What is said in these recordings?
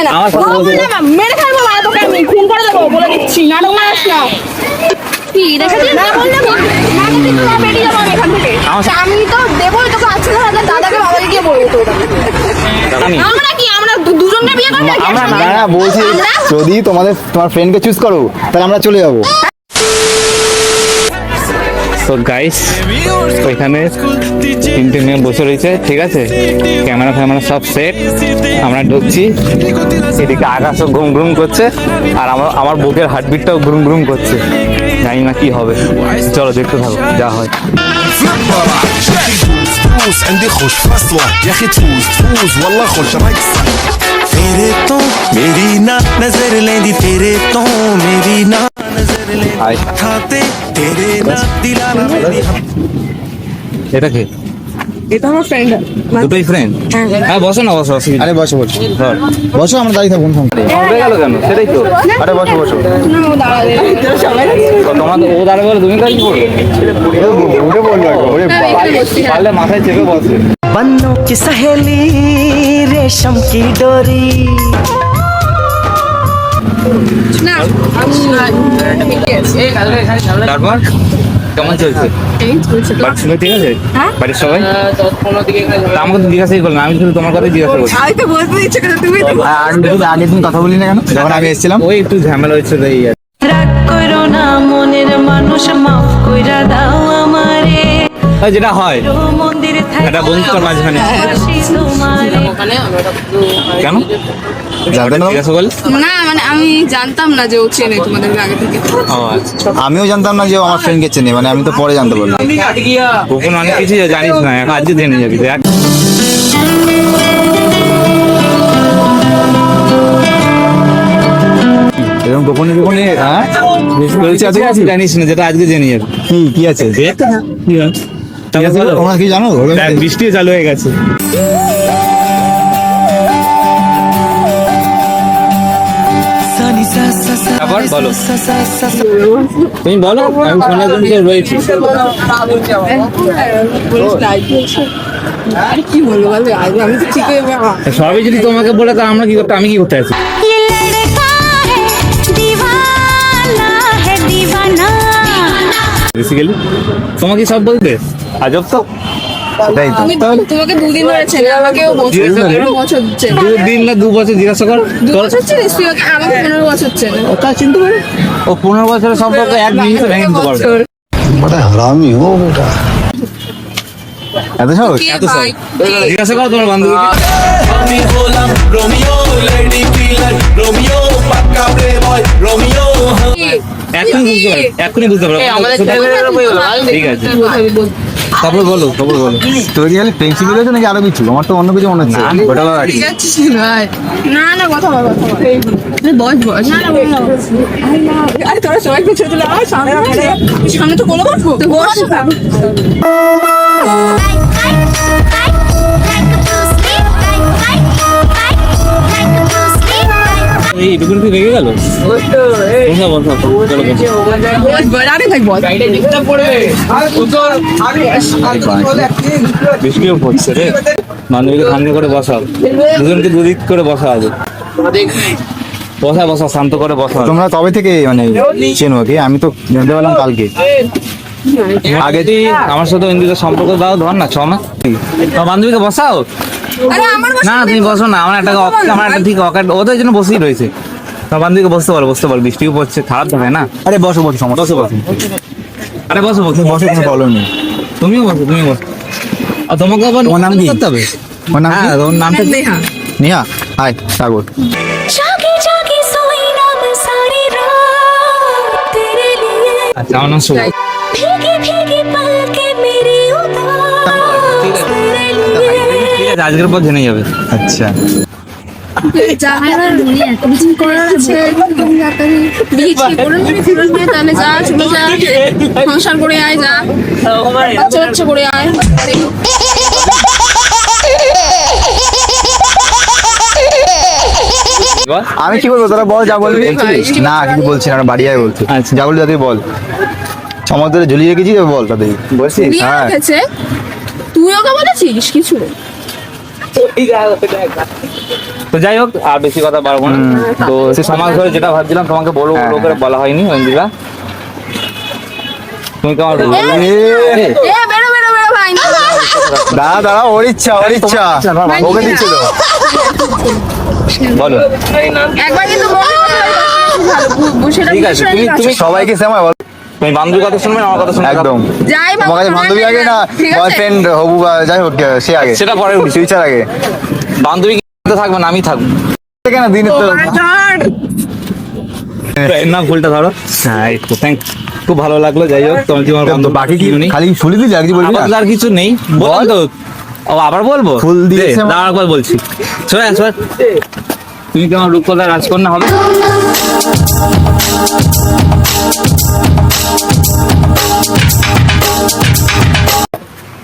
না মেরে ফেলবো না তোকে আমি খুন করে দেবো বলে দিচ্ছি নাটক মারিস না কি দেখেছিস না বললে মানে তুই তো বেরিয়ে যাবো এখান থেকে আমি তো দেবই তোকে আজকে দাদাকে বাবাকে গিয়ে বলবো তো আমরা কি আমরা দুজনকে বিয়ে করব আমরা না বলছি যদি তোমার ফ্রেন্ডকে চুজ করো তাহলে আমরা চলে যাবো। তো গাইস ওইখানে তিনটে মেয়ে বসে রয়েছে, ঠিক আছে, ক্যামেরা ফ্যামেরা সব সেট, আমরা ঢুকছি, এদিকে আকাশও ঘুম ঘুম করছে আর আমার বুকের হার্টবিটটাও ঘুম ঘুম করছে, জানি না কি হবে, চলো দেখতে থাকো যা হয়। عندي خوش فصلة يا اخي تفوز والله خوش رايك तेरे तो मेरी ना नजर लेंदी तेरे तो मेरी ना नजर ले खाते तेरे ना दिलाना मेरी এটা কি? এটা আমার ফ্রেন্ড দুটোই ফ্রেন্ড? হ্যাঁ বসো না, বসো। আরে বসো বসো বসো, আমরা দাঁড়িয়ে থাকবো হয়ে গেল কেন? সেটাই তো। আরে বসো বসো। তোমার ও দাঁড়াবে বলে তুমি কাজ করবে? উঠে বললো পারলে মাথায় চেপে বসে। बन्नों की सहेली रेशम की डोरी তারপর কেমন চলছে? বাড়ির সবাই ঠিক আছে? বাড়ির সবাই আমাকে তো জিজ্ঞাসাই করলাম, আমি শুধু তোমার কথাই জিজ্ঞাসা করছি। আমি তো বলতে ইচ্ছে করে তুমি তো আগের দিন কথা বলি না কেন যখন আমি এসেছিলাম? ওই একটু ঝামেলা হচ্ছে তো এই আর কি। রাগ কইরো না মনের মানুষ মাফ কইরা দাও আমারে ওই যেটা হয় মন্দির একটা বন্ধুত্বর মাঝখানে কেন জানতেন না? জিজ্ঞাসা করলে? না মানে আমি জানতাম না যে ও চেনে তোমাদেরকে আগে থেকে ও আচ্ছা, আমিও জানতাম না যে ও আমার ফ্রেন্ডকে চেনে, মানে আমি তো পরে জানতে পারলাম। গোপন অনেক কিছু জানিস না, এখন আজকে জেনে যাবি দেখ। এরকম গোপনে গোপনে হ্যাঁ জানিস না যেটা আজকে জেনে যাবি। কি আছে? তোমরা কি জানো? দেখ, বৃষ্টিও চালু হয়ে গেছে। তারপর বলো, তুমি বলো, আমি শোনার জন্য তো রয়েছি। আর কি বলবো বলো আমি তো ঠিক হয়ে যাবো সবই যদি তোমাকে বলে তা আমরা কি করতে, আমি কি করতে আছি? বেসিক্যালি তোমাকে সব বলতে আজব তো। সেটাই তো। আমি তোমাকে দুদিন ধরে চেনে আমাকেও বছর চেনে 2 দিন না 2 বছর জিজ্ঞাসা কর। 2 বছর চেনে তুই আমাকে 15 বছর চেনে ও তা চিনতে পারে, ও 15 বছরের সম্পর্ক 1 মিনিটে ভেঙে দিতে পারবে। বড় হারামি ও বেটা। এত সহজ? এত সব জিজ্ঞাসা করো তোমার বান্ধবীকে। আমি হলাম রোমিও লেডি কিলার রোমিও পাক্কা প্লে বয় রোমিও এখনই বুঝতে পারবে। ঠিক আছে, তারপর বলো, খবর বলো। তোর কি খালি ফ্রেন্ডশিপ হয়েছে নাকি আরো কিছু? আমার তো অন্য কিছু মনে হচ্ছে। ওটা বল আর কি? না কথা বল বস না আরে তোরা সবাই কিছু দিলে আমার সামনে তো বলো বসবো তো বস এই টুকুন কি রেগে গেল? বৃষ্টিও পড়ছে রে, বান্ধবীকে সামনে করে বসাও, দুজনকে দুদিক করে বসা হবে, বসা শান্ত করে বসা। তোমরা তবে থেকে মানে চেনো কি? আমি তো জানতে পারলাম কালকে। আগে তুই আমার সাথে ইন্দিকে সম্পর্ক দাও, ধর না 6 মাস তোমার বান্ধবীকে বসাও। না তুমি বসো না, আমার একটা ঠিক ও তো এই জন্য বসেই রয়েছে। তোমার বান্ধবীকে বসতে পারো, বৃষ্টিও পড়ছে, খারাপ দেখায় না। আরে বসো বসো, সমস্যা বসো আরে বসো বসো, কোনো প্রবলেম নেই। তুমিও বসো আর তোমাকে আবার তোমার নাম কি? করতে হবে। তোমার নাম কি? হ্যাঁ তোমার নামটা নেহা নিয়া। হাই সাগর। আচ্ছা আমার নাম শুভ। ঠিক আছে, আজকের পর জেনে যাবে। আচ্ছা সংসার করে আয়, যা বাচ্চা করে আয়। আমি কি বলবো? তোরা বল, যা বলবি। না কিছু বলছি না, বাড়ি আয় বলছি। আচ্ছা। যা বলবি তাদের বল। সমুদ্রে ঝুলিয়ে রেখেছি, বল তাদের বলছিস। হ্যাঁ তুই ওকে বলেছিস কিছু? তো যাই হোক, আর বেশি কথা পারবো না। তো সে সমাজ ধরে যেটা ভাবছিলাম তোমাকে বলবো বলবো করে বলা হয়নি অঞ্জিলা। তুমি কেমন বেরো বেরো বেরো ভাই না দাঁড়া দাঁড়া, ওর ইচ্ছা ওর ইচ্ছা, ওকে দিচ্ছিল। বলো। একবার কিন্তু ঠিক আছে, তুমি সবাইকে সময় বল, তুমি বান্ধবীর কথা শুনবে না আমার কথা শুনবে? একদম। যাই তোমার কাছে বান্ধবী আগে না বয়ফ্রেন্ড হবু বা যাই হোক সে আগে, সেটা পরে উঠি। ফিউচার আগে। বান্ধবী থাকবে না, আমি থাকবো কেন দিন তো না, ভুলটা ধরো। হ্যাঁ, থ্যাংক, খুব ভালো লাগলো। যাই হোক, তোমার কি আমার বান্ধব বাকি কি নেই? খালি শুলি দিলি আর কিছু বলবি না? আপাতত আর কিছু নেই, বল তো। ও আবার বলবো? ফুল দিয়েছে দে, দাঁড়া একবার বলছি। শোন শোন, তুমি কি আমার রূপকথা রাজকন্যা হবে?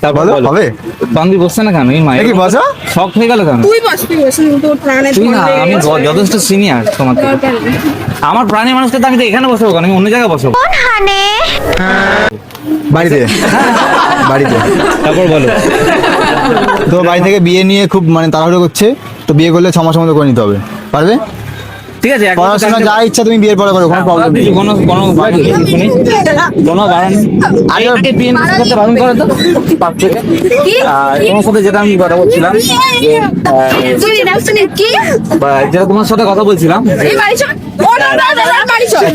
তারপর বলো, বলো। হবে? বান্ধবী বসছে না কেন? এই মায়ের দেখি বসো। শখ হয়ে গেল কেন? তুই বসবি তোর প্রাণে তুই না, আমি যথেষ্ট সিনিয়র তোমার থেকে। আমার প্রাণী মানুষটা তো আমি তো এখানে বসবো কেন, আমি অন্য জায়গায় বসবো। বাড়িতে বাড়িতে তারপর বলো। তো বাড়ি থেকে বিয়ে নিয়ে খুব মানে তাড়াহুড়ো করছে, তো বিয়ে করলে 6 মাসের মধ্যে করে নিতে হবে, পারবে? ঠিক আছে, পড়াশোনা যা ইচ্ছা তুমি বিয়ের পরে করো, কোনো প্রবলেম নেই। কোনো কোনো বারণ নেই, শুনি কোনো বারণ নেই। আগে বিয়ে করতে বারণ করে তো পাপ থেকে। আর তোমার সাথে যেটা আমি কথা বলছিলাম, তুই রাখছিস কি যেটা তোমার সাথে কথা বলছিলাম, এই বাড়ি চল ও না না বাড়ি চল এক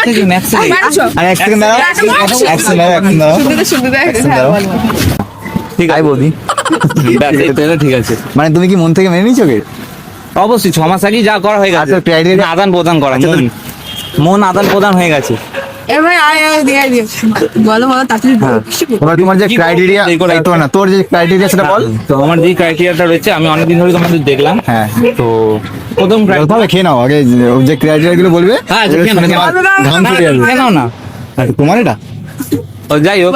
সেকেন্ড, এক সেকেন্ড। বাড়ি চল আর এক সেকেন্ড দাঁড়াও, এক সেকেন্ড দাঁড়াও, এক সেকেন্ড দাঁড়াও। শুধু দেখ ঠিক আছে বৌদি, ব্যাস, এই তাহলে ঠিক আছে। মানে তুমি কি মন থেকে মেনে নিচ্ছ কি? অবশ্যই 6 মাস আগেই যা করা হয়ে গেছে, আচ্ছা, criteria- আদান প্রদান করা, মন আদান প্রদান হয়ে গেছে। এবার আয় দিয়ে বলো বলো তাড়াতাড়ি বলো এবার তোমার যে কি ক্রাইটেরিয়া, বলবো? এই তো না, তোর যে ক্রাইটেরিয়া সেটা বল। তো আমার যে ক্রাইটেরিয়াটা রয়েছে, আমি অনেকদিন ধরে তোমাদের দেখলাম। হ্যাঁ। তো প্রথম ভাবে খেয়ে নাও আগে, যে ক্রাইটেরিয়া গুলো বলবে হ্যাঁ, ওগুলো খেয়ে নাও, শুনে খেয়ে তোমার নাও। ঘাম ছুটে আসবে। কেন না? তোমার এটা ও যাই হোক,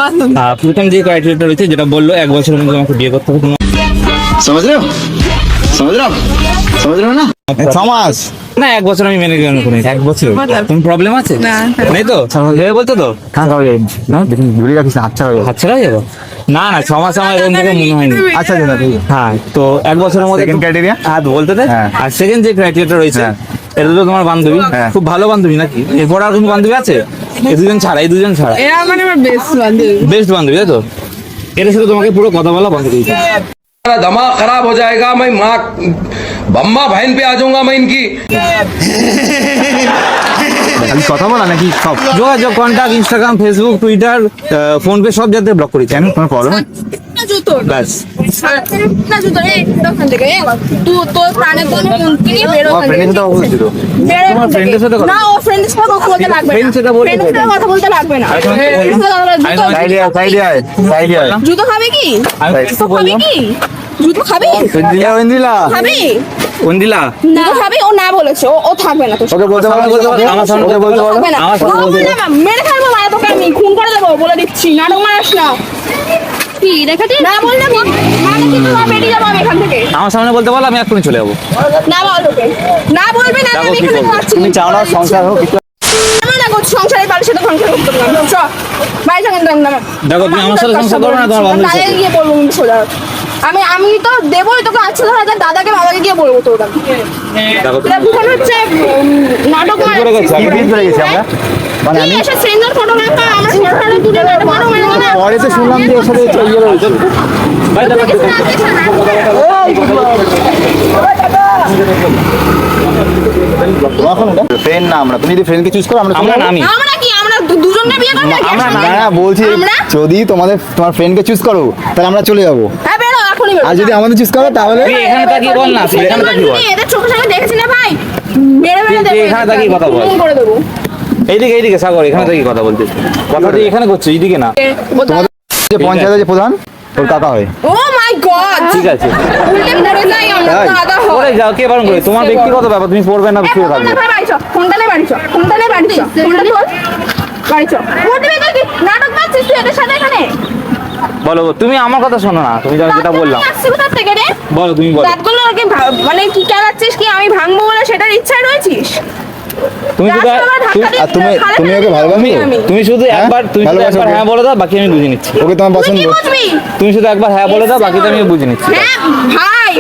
প্রথম যে ক্রাইটেরিয়াটা রয়েছে, যেটা বললো 1 বছরের মধ্যে আমাকে বিয়ে করতে হবে। समझ रहे हो समझ रहे हो समझ रहे हो ना 6 মাস না, 1 বছর আমি মেনে গেলাম। 1 বছর কোনো প্রবলেম আছে? না। নেই তো? ভেবে বলতো তো? না দেখুন ঘুরে রাখিস না, আচ্ছা হবে। হাত ছেড়া যাবো না না, 6 মাস আমার এরকম থেকে মনে হয়নি। আচ্ছা ঠিক আছে। হ্যাঁ, তো 1 বছরের মধ্যে সেকেন্ড ক্রাইটেরিয়া, হ্যাঁ বলতে দে। হ্যাঁ। আর সেকেন্ড যে ক্রাইটেরিয়াটা রয়েছে, হ্যাঁ। এটা তো তোমার বান্ধবী, হ্যাঁ। খুব ভালো বান্ধবী নাকি? এরপর আর কোনো বান্ধবী আছে? এই দুজন ছাড়া, এই দুজন ছাড়া এরা মানে আমার বেস্ট বান্ধবী বেস্ট বান্ধবী, তাই তো? এর সাথে তোমাকে পুরো কথা বলা বন্ধ করে দিতে হবে। मेरा दिमाग खराब हो जाएगा मैं माँ बम्मा बहन पे आ जाऊंगा मैं इनकी খালি কথা বলা নাকি সব? যোগাযোগ, contact, Instagram, Facebook, Twitter, phone pay সব যাতে ব্লক করি। কেন কোনো প্রবলেম? না জুতো ব্যাস, না জুতো এই দোকান থেকে তুই তোর প্রাণে তোর মনকে নিয়ে বেরো তোমার ফ্রেন্ডের সাথে কথা বলছিল? বেরো তোমার friend-এর সাথে কথা- না ও ফ্রেন্ডের সাথে কথা বলতে লাগবে friend সাথে বলতে ফ্রেন্ডের সাথে কথা বলতে লাগবে না আরে তোমাকে friend-এর সাথে কথা বলতে- জুতো- সাইডিয়া সাইডিয়া সাইডিয়া জুতো খাবে কি আমি Right. তো খাবে বললাম। কি জুতো খাবি ইন্দিলা খাবি অঞ্জিলা, জুতো খাবি ও না বলেছে ও থাকবে না তোর সাথে। ওকে বলতে পারো, আমার সামনে ওকে বলতে পারো। থাকবে না আমার সাথে ও বলতে বললে মেরে ফেলবো মানে তোকে আমি খুন করে দেবো বলে দিচ্ছি নাটক মারাস না কি দেখাচ্ছিস না বললে মানে কিন্তু না বেরিয়ে যাবো আমি এখান থেকে আমার সামনে বলতে বলো, আমি এক্ষুনি চলে যাবো। না বল ওকে না বলবি না দেখো আমি কি এখানে করবো। যাচ্ছি তুমি চাও না সংসার হোক কিছু? আমি না করছি সংসারে বাড়ির সাথে সংসার করতে পারলাম চ ভাই সঙ্গে দাম না দেখো, তুমি আমার সাথে সংসার করবে না, তোমার বান্ধবীর সাথে। দাদাকে গিয়ে বলবো কিন্তু সোজা আমি তো দেবোই তোকে 8,000 দাদাকে বাবাকে গিয়ে বলবো তোর দেখো, এটা বুঝানো হচ্ছে নাটক কি করে গেছি? কি ফিল করে গেছি আমরা? মানে আমি এসে সিঙ্গেল ফটোগ্রাফার আমরা সরকারে তুলে নাটক মারো মানে পরে তো শুনলাম যে ওর সাথে ইয়ে রয়েছে। ভাই, দেখো, ফ্রেন্ড না আমরা, তুমি যদি ফ্রেন্ডকে চুজ করো আমরা আমরা না, আমি আমরা কি আমরা দুজনে বিয়ে করব নাকি আমরা একসঙ্গে? না বলছি, আমরা যদি তোমার ফ্রেন্ডকে চুজ করো তাহলে আমরা চলে যাবো, হ্যাঁ বেরো এখনই বেরো আর যদি আমাদের চুজ করো তাহলে তুই এখানে তাকিয়ে বল না, তুই এখানে তাকিয়ে বল। এদের চোখের সামনে দেখেছি না ভাই মেরে মেরে তুই দেবো এখানে তাকিয়ে কথা বল। খুন করে দেবো এইদিকে এইদিকে সাগর, এখানে থেকে কথা বলতে, কথা তুই এখানে করছো, এইদিকে না। তোমাদের যে পঞ্চায়েতের যে প্রধান ওর কাকা হয়। ও মাই গড ঠিক আছে, উল্টে পড়ে যাই আমরা তাই? দাদা পরে হয় যাও, কে বারণ করে? তোমার ব্যক্তিগত ব্যাপার, তুমি পড়বে না, শুয়ে থাকবে। ফোনটা নে বাড়ি চ ফোনটা নে বাড়ি চ ফোনটা তোল বাড়ি চ মোটিভে কি নাটক করছিস তুই এদের সাথে এখানে বলো, তুমি আমার কথা শোনো না, তুমি যেটা বললাম আসছি কোথা থেকে রে বলো, তুমি বলো। দাঁতগুলো আর কি মানে কি কেলাচ্ছিস কি আমি ভাঙবো বলে সেটার ইচ্ছায় রয়েছিস তুমি শুধু আর তুমি ওকে ভালোবাসো তো? তুমি শুধু হ্যাঁ? একবার ভালোবাসো ওকে? হ্যাঁ বলে দাও, বাকি আমি বুঝে নিচ্ছি। ওকে তোমার তুই পছন্দ? কি বুঝবি? তুমি শুধু একবার হ্যাঁ বলে দাও, বাকিটা আমি বুঝে নিচ্ছি। হ্যাঁ ভাই,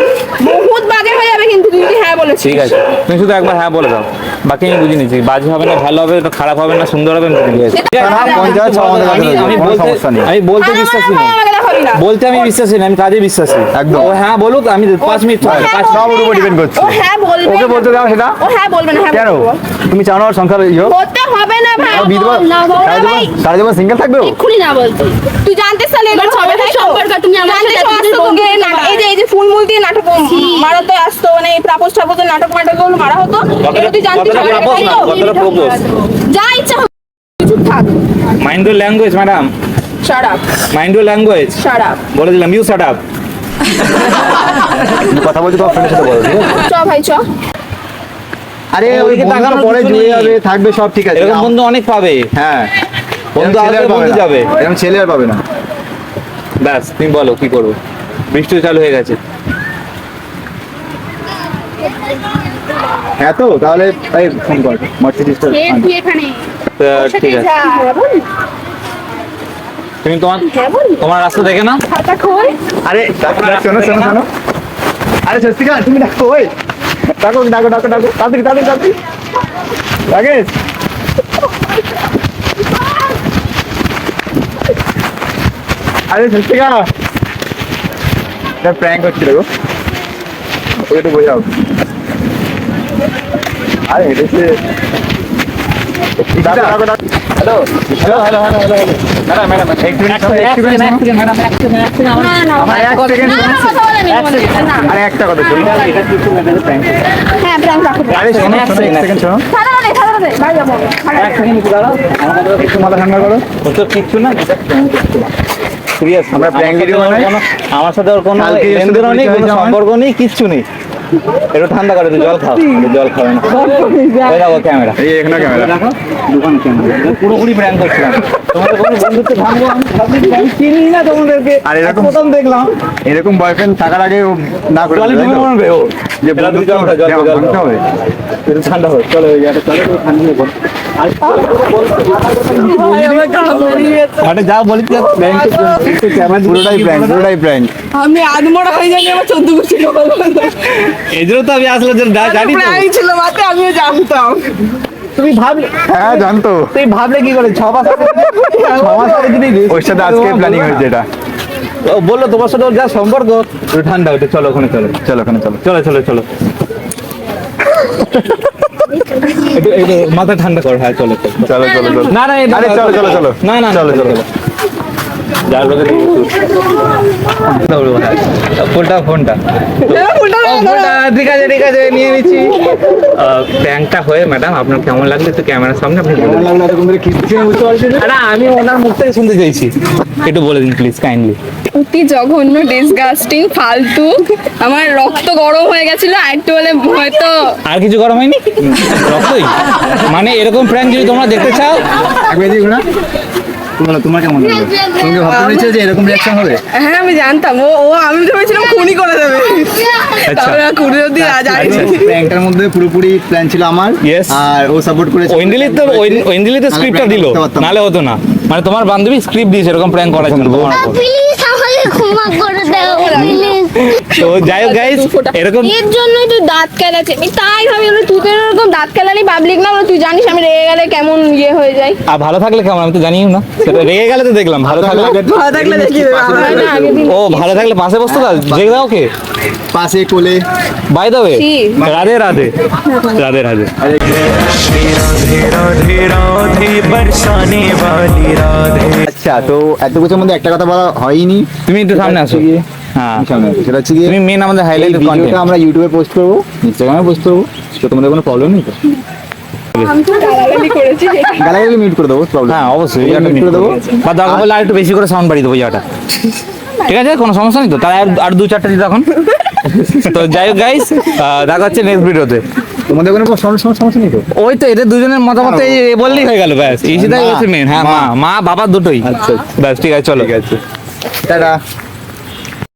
বহুত বাজে হয়ে যাবে কিন্তু তুই যদি হ্যাঁ বলেছিস। ঠিক আছে, তুমি শুধু একবার হ্যাঁ বলে দাও, বাকি আমি বুঝে নিচ্ছি। বাজে হবে না, ভালো হবে না, খারাপ হবে না, সুন্দর হবে, আমি বুঝে নিচ্ছি। ঠিক আছে? না, পঞ্চায়েত সমাধান আমি করে আমি দেবো, কোনো বলতে সমস্যা নেই। আমি বলতে আরে বিশ্বাসী ভাই, নই, আমাকে দেখাবি না। বলতে আমি বিশ্বাসী নই, আমি কাজে বিশ্বাসী। একদম। ও হ্যাঁ বলুক, আমি 5 মিনিট ও হ্যাঁ সব ওর উপর বলবে depend না। করছে। ও হ্যাঁ বলবে ওকে না। বলতে দাও সেটা। ও হ্যাঁ বলবে না, হ্যাঁ কেন? বলবে। তুমি চাও না ওর সংসার বলতে হবে না ভাই। বিধবা না ভাই, সারা জীবন সিঙ্গেল থাকবে ও? এক্ষুনি না বলতে। তুই জানতে চাইলে এগুলো হবে তাই তো? তুমি আমার জানতে সাথে সমস্ত তোকে এই যে ফুলমুল দিয়ে নাটক মারাতে আসতো, মানে এই প্রাপোজ টাপোজের নাটক গুলো মারা হতো। এগুলো তুই জানতে কতটা চাইলে propose তাই না, তো? কতটা propose? যা ইচ্ছা হবে, চুপ থাক। Mind your language madam, shut up, mind your language. Shut up. বলে দিলাম, ইউ শাট আপ। তুমি কথা বলছো তোমার ফ্রেন্ডের সাথে বলো, ঠিক আছে? চ ভাই চ। আরে ওই ওইদিকে বন্ধু তো তাকানোর পরে কিছু জুড়ে নেই। যাবে, থাকবে, সব ঠিক আছে। এরকম বন্ধু অনেক পাবে। হ্যাঁ, বন্ধু এরকম ছেলে আসবে, আর পাবে বন্ধু না। যাবে। এরকম ছেলে আর পাবে না। ব্যাস, তুমি বলো কি করবো। বৃষ্টি চালু হয়ে গেছে। হ্যাঁ তো তাহলে এই ফোন কর মার্সিডিজটা। তুই এখানে ঠিক আছে, তুমি তোমার রাস্তা দেখে না। খাতা খোল। আরে শোনো শোনো শোনো, আরে স্বস্তিকা তুমি ডাকো, ওই ডাকো ডাকো ডাকো ডাকো, তাড়াতাড়ি তাড়াতাড়ি তাড়াতাড়ি। রাকেশ, আরে স্বস্তিকা, এটা প্র্যাঙ্ক হচ্ছিল গো, ওকে একটু বোঝাও। আরে এটা হচ্ছে ডাকো ডাকো ডাকো। Hello hello hello hello hello madam madam, এক মিনিট না না আমার এক সেকেন্ড না, কথা বলে নি মনে হচ্ছে, না। আরে একটা কথা শোনো, হ্যাঁ প্র্যাঙ্ক রাখো। আরে শোনো শোনো, এক সেকেন্ড শোনো, সাদা দে ভাই যাবো। এক সেকেন্ড দাঁড়াও, একটু মাথা ঠান্ডা করো। ও তো কিচ্ছু না, সিরিয়াস। আমরা prank video বানাই। আমার সাথে ওর কোনো কালকে এর সাথে লেনদেনও নেই, পরিচয় কোনো হয়েছে আমার। সম্পর্ক নেই, কিচ্ছু নেই। একটু ঠান্ডা করে, একটু জল খাও, একটু জল খাও না। ওই দেখো ক্যামেরা, এই এখানে ক্যামেরা। দেখো দোকানে ক্যামেরা। পুরোপুরি প্র্যাঙ্ক করছিলাম। তোমাদের কোনো বন্ধুত্ব ভাঙবো আমি ভাবছি, আমি চিনি না তোমাদেরকে। আর এরকম- প্রথম দেখলাম এরকম বয়ফ্রেন্ড থাকার আগে ও না করে জলে তাই ডুবে তো? মরবে ও। যে এরা বন্ধুত্ব জল খাও, জল খাও, জল ভাঙতে খাও। হবে। একটু ঠান্ডা হোক, চলো ওই জায়গাটা চলো, একটু ঠান্ডা হয়ে পড়ো। আরে যা বলি পুরোটাই প্র্যাঙ্ক, পুরোটাই প্র্যাঙ্ক। আমি আদমরা হয়ে জানি আমার 14 বছর এই জন্য তো আমি আসলে জানি তো। প্রায় ছিল মাতে, আমিও জানতাম। তুমি ভাবলে, হ্যাঁ জানতো, তুই ভাবলে কি করে 6 মাস আগে যদি ওর সাথে আজকে প্ল্যানিং হয়েছে এটা। ও বললো তোমার সাথে ওর যা সম্পর্ক, একটু ঠান্ডা হতে, চলো ওখানে চলো, চলো ওখানে চলো। চলো চলো চলো। একটু একটু মাথা ঠান্ডা করো, হ্যাঁ চলো চলো। চলো চলো চলো। না না আরে চলো চলো চলো। না না চলো চলো। যার লোকে ফোনটা ফোনটা ঠিক আছে ঠিক আছে, নিয়ে নিচ্ছি। প্র্যাঙ্কটা হয়ে ম্যাডাম আপনার কেমন লাগলো একটু ক্যামেরার সামনে আপনি বলুন। কেমন লাগলো এতক্ষণ ধরে খিস্তি আমি বুঝতে পারছি না। আরে আমি ওনার মুখ থেকে শুনতে চাইছি, একটু বলে দিন প্লিজ কাইন্ডলি। অতি জঘন্য, ডিসগাস্টিং, ফালতু। আমার রক্ত গরম হয়ে গেছিল, আর একটু হলে হয়তো আর কিছু গরম হয়নি রক্তই? মানে এরকম প্র্যাঙ্ক যদি তোমরা দেখতে চাও, একবার দিই না, তোমার কেমন লাগলো? তুমি কি ভাবতে পেরেছো যে এরকম রিঅ্যাকশন হবে? হ্যাঁ আমি জানতাম ও আমি ভেবেছিলাম খুনই করে দেবে। তারপরে খুনি অব্দি যায়নি। প্র্যাঙ্কটার মধ্যে পুরোপুরি প্ল্যান ছিল আমার, Yes. আর ও সাপোর্ট করেছে। ঐন্দ্রিলি তো স্ক্রিপ্টটা দিল, নালে হতো না। মানে তোমার বান্ধবী স্ক্রিপ্ট দিয়েছে এরকম প্র্যাঙ্ক করার জন্য তোমার উপর। প্লিজ আমাকে ক্ষমা করে দাও প্লিজ। তো যাই হোক গাইস, এরকম এর জন্যই তুই দাঁত কেলাচ্ছে। আমি তাই ভাবি তুই তো এরকম দাঁত কেলালি পাবলিক না, তুই জানিস আমি রেগে গেলে কেমন ইয়ে হয়ে যায়। আর ভালো থাকলে কেমন আমি তো জানিও না, সেটা রেগে গেলে তো দেখলাম, ভালো থাকলে ভালো থাকলে দেখি আগের দিন ও ভালো থাকলে পাশে বসতো না, যে দাও ওকে পাশে কোলে। বাই দ্য ওয়ে, কি? রাধে রাধে রাধে রাধে। राधे राधे राधे बरसाने वाली राधे। আচ্ছা, তো এত কিছুর মধ্যে একটা কথা বলা হয়নি। তুমি একটু সামনে আসো। হ্যাঁ, সামনে আসো। সেটা হচ্ছে গিয়ে তুমি মেন আমাদের এই হাইলাইটেড ভিডিওটা কন্টেন্ট। আমরা ইউটিউবে পোস্ট করবো, ইনস্টাগ্রামে পোস্ট করবো, তো তোমাদের কোনো প্রবলেম নেই তো? আমি তো গালাগালি করেছি। গালাগালি মিউট করে দেবো, প্রবলেম। হ্যাঁ অবশ্যই, মিউট এটা করে দেবো। বা দরকার হলে আর একটু বেশি করে সাউন্ড বাড়িয়ে দেবো জায়গাটা, ঠিক আছে? কোনো সমস্যা নেই তো, তাহলে আর 2-4টা দিতে এখন। তো যাই হোক গাইস, দেখা হচ্ছে নেক্সট ভিডিওতে। তোমাদের কোনো সমস্যা নেই তো? ওই তো এদের দুজনের মতামত এই বললেই হয়ে গেল, ব্যাস। এই সেটাই হচ্ছে মেন। হ্যাঁ, মা বাবা দুটোই। আচ্ছা। ব্যাস ঠিক আছে, চলো। ঠিক আছে, টাটা।